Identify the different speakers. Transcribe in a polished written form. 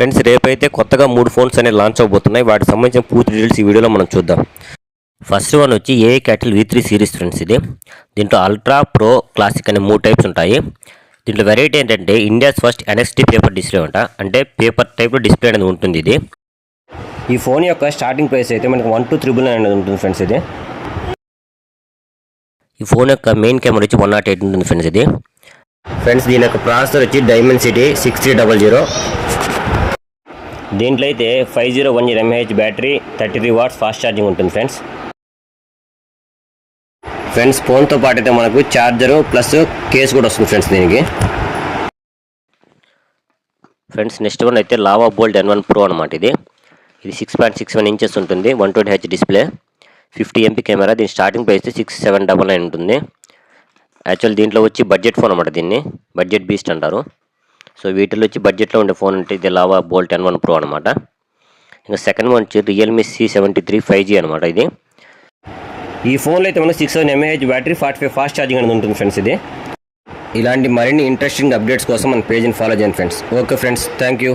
Speaker 1: Friends రేపైతే కొత్తగా 3 phones అనేవి లాంచ్ అవబోతున్నాయి. వాటికి సంబంధించిన పూర్తి డీటెయిల్స్ ఈ వీడియోలో మనం చూద్దాం. ఫస్ట్ వన్ వచ్చి AI cattle V3 series friends. ఇది దీంట్లో అల్ట్రా, ప్రో, క్లాసిక్ అనే 3 టైప్స్ ఉంటాయి. దీంట్లో వెరైటీ ఏంటంటే India's first NXT paper display అంటే పేపర్ టైప్లో డిస్ప్లే అనేది ఉంటుంది. ఇది ఈ ఫోన్ యొక్క స్టార్టింగ్ ప్రైస్ అయితే మనకి 1299 అనేది ఉంటుంది ఫ్రెండ్స్. ఇది ఈ ఫోన్ యొక్క మెయిన్ కెమెరా వచ్చి 108 ఉంటుంది ఫ్రెండ్స్. ఇది ఫ్రెండ్స్ దీని యొక్క ప్రాసెసర్ వచ్చి డైమెన్సిటీ 6300. దీంట్లో అయితే 5010 mAh battery, 33 watts fast charging ఉంటుంది ఫ్రెండ్స్. ఫోన్తో పాటు అయితే మనకు ఛార్జరు ప్లస్ కేస్ కూడా వస్తుంది ఫ్రెండ్స్ దీనికి. ఫ్రెండ్స్ నెక్స్ట్ వన్ అయితే లావా బోల్ట్ N1 Pro అనమాట. ఇది 6.61 ఇంచెస్ ఉంటుంది, 120Hz డిస్ప్లే, 50 MP కెమెరా. దీని స్టార్టింగ్ ప్రైస్ 6799 ఉంటుంది. యాక్చువల్ దీంట్లో వచ్చి బడ్జెట్ ఫోన్ అనమాట. దీన్ని బడ్జెట్ బీస్ట్ అంటారు. సో వీటిలో వచ్చి బడ్జెట్లో ఉండే ఫోన్ అంటే ఇది లావా బోల్ట్ N1 Pro అనమాట. ఇంకా సెకండ్ వన్ వచ్చి రియల్మీ C73 5G అనమాట. ఇది ఈ ఫోన్లో అయితే మనకు 6000 mAh బ్యాటరీ, 45 ఫాస్ట్ ఛార్జింగ్ అనేది ఉంటుంది ఫ్రెండ్స్. ఇది ఇలాంటి మరిన్ని ఇంట్రెస్టింగ్ అప్డేట్స్ కోసం మన పేజ్ని ఫాలో చేయండి friends. Okay friends, thank you.